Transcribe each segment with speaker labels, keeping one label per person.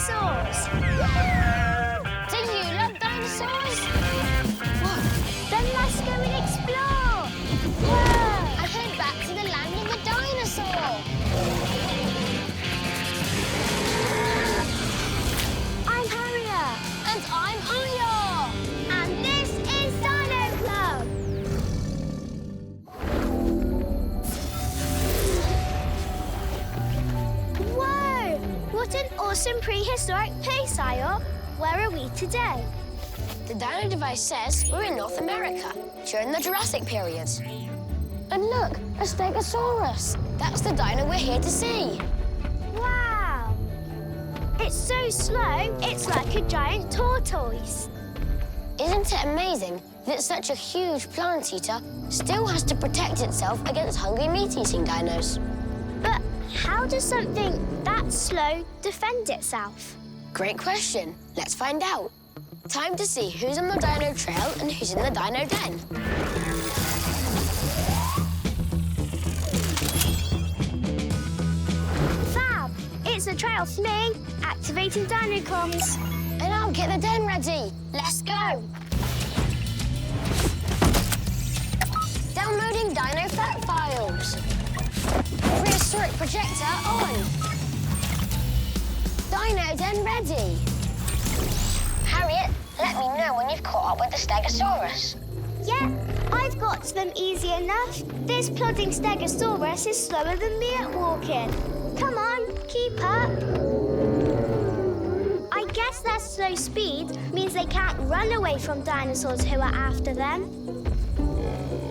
Speaker 1: dinosaurs!
Speaker 2: Do you love dinosaurs?
Speaker 1: What? Then let's go and explore! Whoa!
Speaker 2: I head back to the land of the dinosaur.
Speaker 1: I'm Harriet.
Speaker 2: And I'm Ayo.
Speaker 1: And this is Dino Club. Whoa! What an awesome prehistoric place, Ayo. Where are we today?
Speaker 2: The Dino device says we're in North America during the Jurassic period. And look, a Stegosaurus. That's the dino we're here to see.
Speaker 1: Wow! It's so slow, it's like a giant tortoise.
Speaker 2: Isn't it amazing that such a huge plant eater still has to protect itself against hungry meat-eating dinos?
Speaker 1: But how does something that slow defend itself?
Speaker 2: Great question. Let's find out. Time to see who's on the dino trail and who's in the dino den.
Speaker 1: Fab! It's a trail for me. Activating dino comms.
Speaker 2: And I'll get the den ready. Let's go. Downloading dino fact files. Prehistoric projector on. Dino den ready. Harriet, let me know when you've caught up with the Stegosaurus.
Speaker 1: Yeah, I've got to them easy enough. This plodding Stegosaurus is slower than me at walking. Come on, keep up. I guess their slow speed means they can't run away from dinosaurs who are after them.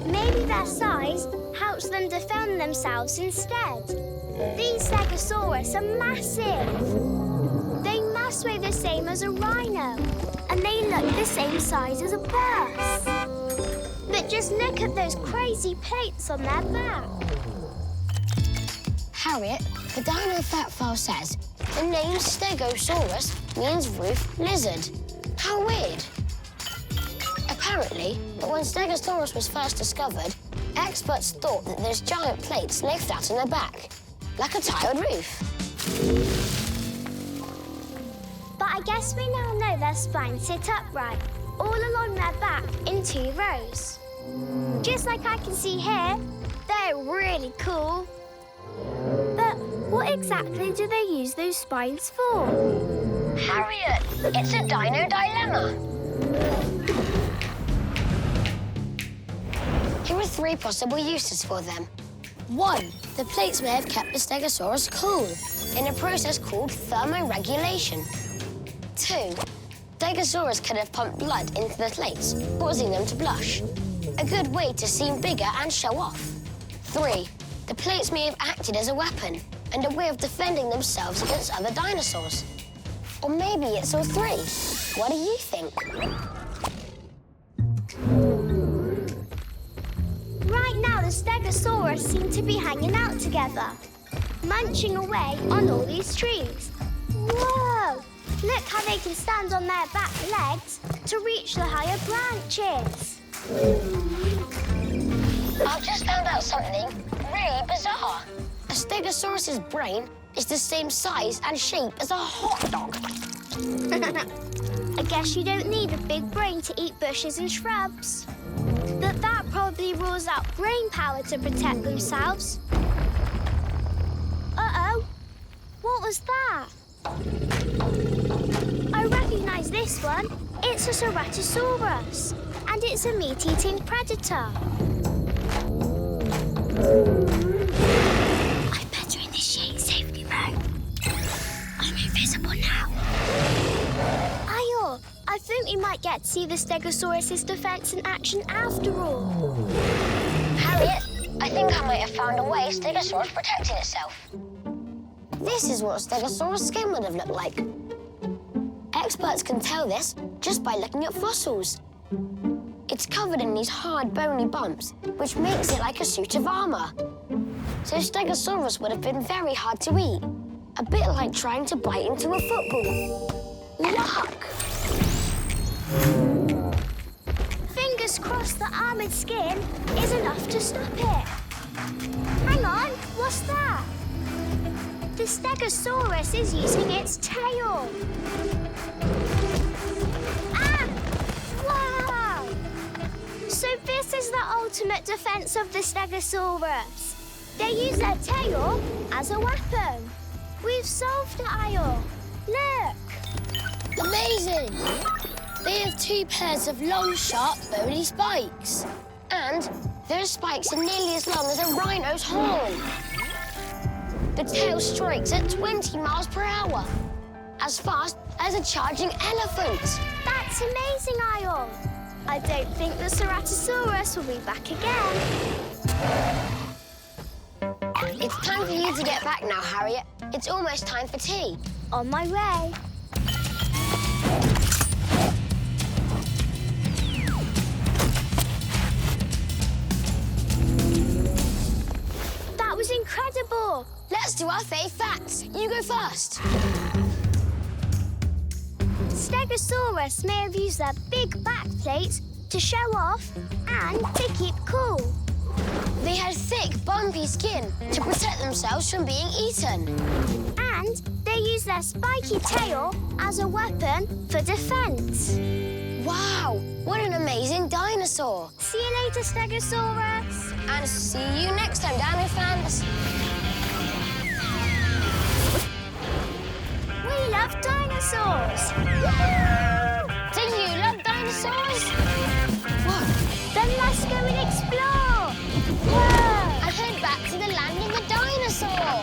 Speaker 1: Maybe their size helps them defend themselves instead. These Stegosaurus are massive. They must weigh the same as a rhino, and they look the same size as a bus. But just look at those crazy plates on their back.
Speaker 2: Harriet, the dino fact file says the name Stegosaurus means roof lizard. How weird. Apparently, when Stegosaurus was first discovered, experts thought that those giant plates lay flat on their back, like a tiled roof.
Speaker 1: But I guess we now know their spines sit upright, all along their back in 2 rows. Just like I can see here, they're really cool. But what exactly do they use those spines for?
Speaker 2: Harriet, it's a dino dilemma. Here are 3 possible uses for them. 1, the plates may have kept the Stegosaurus cool in a process called thermoregulation. 2, Stegosaurus could have pumped blood into the plates, causing them to blush. A good way to seem bigger and show off. 3, the plates may have acted as a weapon and a way of defending themselves against other dinosaurs. Or maybe it's all 3. What do you think?
Speaker 1: Right now, the Stegosaurus seem to be hanging out together, munching away on all these trees. Whoa! Look how they can stand on their back legs to reach the higher branches.
Speaker 2: I've just found out something really bizarre. A Stegosaurus's brain is the same size and shape as a hot dog.
Speaker 1: I guess you don't need a big brain to eat bushes and shrubs. But that probably rules out brain power to protect themselves. Uh-oh. What was that? I recognise this one. It's a Ceratosaurus, and it's a meat-eating predator. I better initiate safety mode. I'm invisible now. Ayo, I think we might get to see the Stegosaurus's defence in action after all.
Speaker 2: Harriet, I think I might have found a way Stegosaurus protected itself. This is what Stegosaurus' skin would have looked like. Experts can tell this just by looking at fossils. It's covered in these hard, bony bumps, which makes it like a suit of armour. So Stegosaurus would have been very hard to eat, a bit like trying to bite into a football. Yuck!
Speaker 1: Fingers crossed the armoured skin is enough to stop it. Hang on, what's that? The Stegosaurus is using its tail. Ah! Wow! So this is the ultimate defense of the Stegosaurus. They use their tail as a weapon. We've solved it, Ayo. Look!
Speaker 2: Amazing! They have 2 pairs of long, sharp, bony spikes. And those spikes are nearly as long as a rhino's horn. The tail strikes at 20 miles per hour, as fast as a charging elephant.
Speaker 1: That's amazing, Ayo. I don't think the Ceratosaurus will be back again.
Speaker 2: It's time for you to get back now, Harriet. It's almost time for tea.
Speaker 1: On my way. That was incredible.
Speaker 2: Let's do our fave facts. You go first.
Speaker 1: Stegosaurus may have used their big back plates to show off and to keep cool.
Speaker 2: They had thick, bumpy skin to protect themselves from being eaten.
Speaker 1: And they use their spiky tail as a weapon for defense.
Speaker 2: Wow, what an amazing dinosaur.
Speaker 1: See you later, Stegosaurus.
Speaker 2: And see you next time, Dino fans.
Speaker 1: We love dinosaurs.
Speaker 2: Do you love dinosaurs?
Speaker 1: Whoa. Then let's go and explore. Whoa.
Speaker 2: And head back to the land of the dinosaur.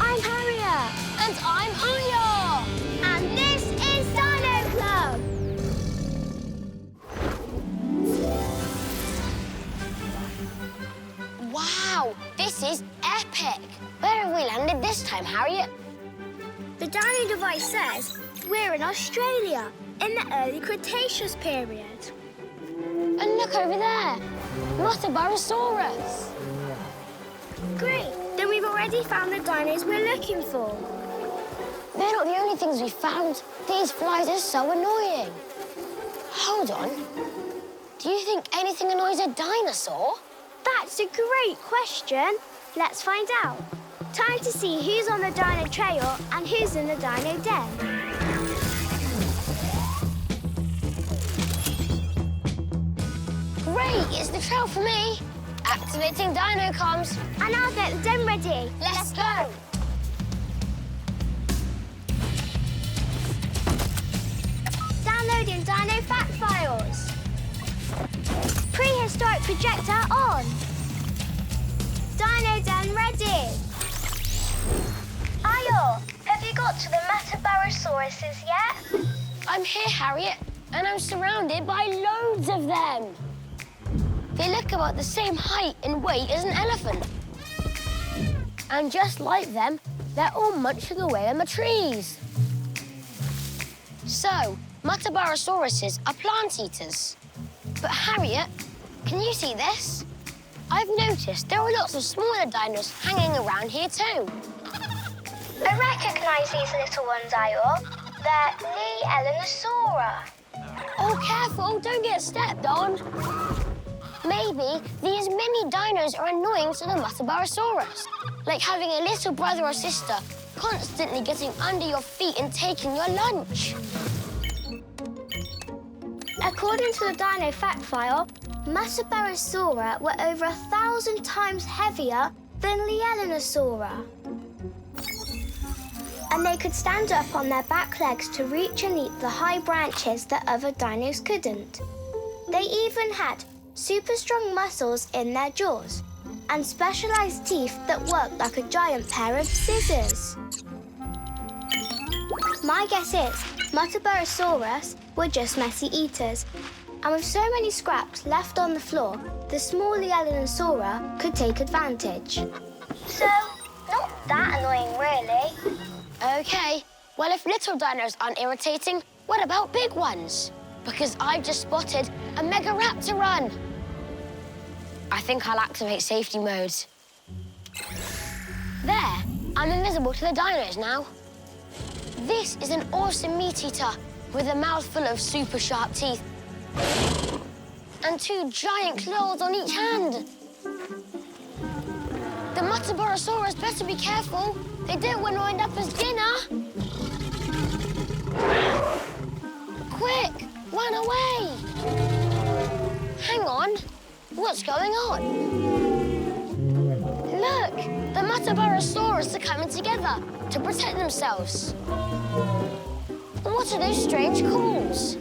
Speaker 1: I'm Harriet.
Speaker 2: And I'm Ayo.
Speaker 1: And this is Dino Club.
Speaker 2: Wow, this is epic. Where have we landed this time, Harriet?
Speaker 1: The Dino device says we're in Australia in the early Cretaceous period.
Speaker 2: And look over there, Muttaburrasaurus.
Speaker 1: Great, then we've already found the dinos we're looking for.
Speaker 2: They're not the only things we found. These flies are so annoying. Hold on. Do you think anything annoys a dinosaur?
Speaker 1: That's a great question. Let's find out. Time to see who's on the dino trail and who's in the dino den.
Speaker 2: Great, it's the trail for me. Activating dino comms.
Speaker 1: And I'll get the den ready.
Speaker 2: Let's go.
Speaker 1: Downloading dino fact files. Prehistoric projector on. Dino den ready. Ayo, have you got to the Muttaburrasauruses yet?
Speaker 2: I'm here, Harriet, and I'm surrounded by loads of them. They look about the same height and weight as an elephant. And just like them, they're all munching away on the trees. So, Muttaburrasauruses are plant eaters. But Harriet, can you see this? I've noticed there are lots of smaller dinos hanging around here too.
Speaker 1: I recognise these little ones, Ayo. They're Elenosaura.
Speaker 2: Oh, careful, don't get stepped on. Maybe these mini dinos are annoying to the Muttaburrasaurus, like having a little brother or sister constantly getting under your feet and taking your lunch.
Speaker 1: According to the Dino fact file, Muttaburrasaura were over 1,000 times heavier than Elenosaura. And they could stand up on their back legs to reach and eat the high branches that other dinos couldn't. They even had super strong muscles in their jaws and specialised teeth that worked like a giant pair of scissors. My guess is Muttaburrasaurus were just messy eaters, and with so many scraps left on the floor, the small Elenosaura could take advantage. So, not that annoying, really.
Speaker 2: OK, well, if little dinos aren't irritating, what about big ones? Because I've just spotted a Megaraptor run. I think I'll activate safety modes. There, I'm invisible to the dinos now. This is an awesome meat eater with a mouth full of super sharp teeth and 2 giant claws on each hand. The Muttaburrasaurus better be careful. They don't want to end up as dinner. Quick, run away. Hang on, what's going on? Look, the Muttaburrasaurus are coming together to protect themselves. What are those strange calls?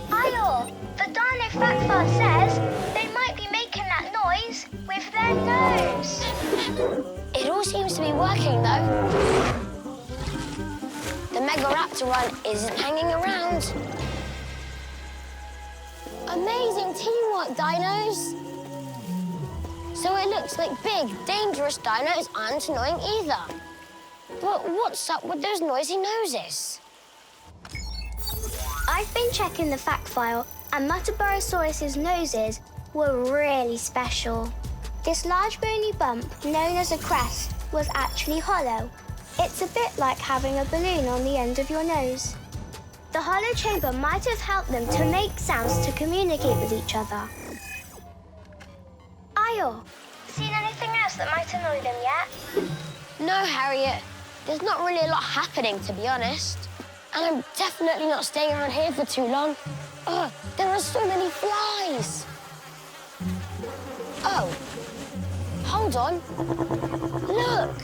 Speaker 1: Ayo, the Dino fact file says they might be making that noise with their nose.
Speaker 2: It all seems to be working, though. The Megaraptoran isn't hanging around. Amazing teamwork, dinos. So it looks like big, dangerous dinos aren't annoying either. But what's up with those noisy noses?
Speaker 1: I've been checking the fact file, and Muttaburrasaurus's noses were really special. This large bony bump, known as a crest, was actually hollow. It's a bit like having a balloon on the end of your nose. The hollow chamber might have helped them to make sounds to communicate with each other. Ayo, seen anything else that might annoy them yet?
Speaker 2: No, Harriet. There's not really a lot happening, to be honest. And I'm definitely not staying around here for too long. Ugh, there are so many flies. Oh, hold on. Look.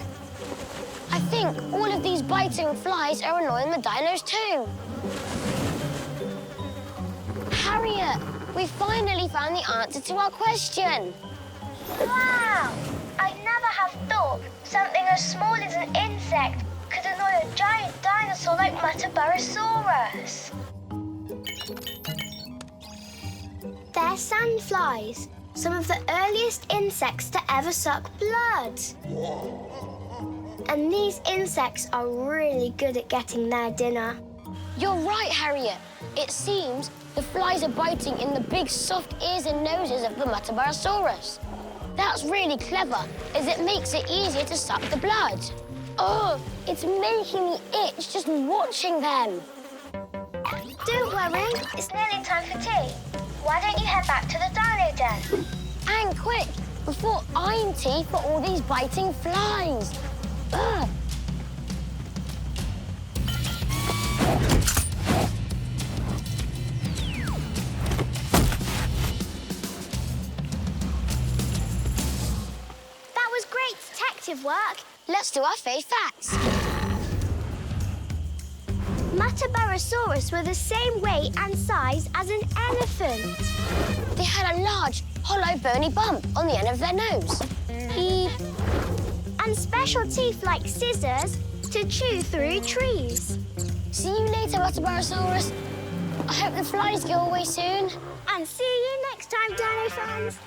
Speaker 2: I think all of these biting flies are annoying the dinos too. Harriet, we finally found the answer to our question.
Speaker 1: Wow! I'd never have thought something as small as an insect could annoy a giant dinosaur like Muttaburrasaurus. They're sandflies, some of the earliest insects to ever suck blood. And these insects are really good at getting their dinner.
Speaker 2: You're right, Harriet. It seems the flies are biting in the big, soft ears and noses of the Muttaburrasaurus. That's really clever, as it makes it easier to suck the blood. Oh, it's making me itch just watching them.
Speaker 1: Don't worry, it's nearly time for tea. Why don't you head back to the dino den?
Speaker 2: And quick, before I'm tea for all these biting flies. Ugh.
Speaker 1: That was great detective work.
Speaker 2: Let's do our fave facts.
Speaker 1: Muttaburrasaurus were the same weight and size as an elephant.
Speaker 2: They had a large, hollow, bony bump on the end of their nose. Beep.
Speaker 1: And special teeth like scissors to chew through trees.
Speaker 2: See you later, Muttaburrasaurus. I hope the flies go away soon.
Speaker 1: And see you next time, dino fans.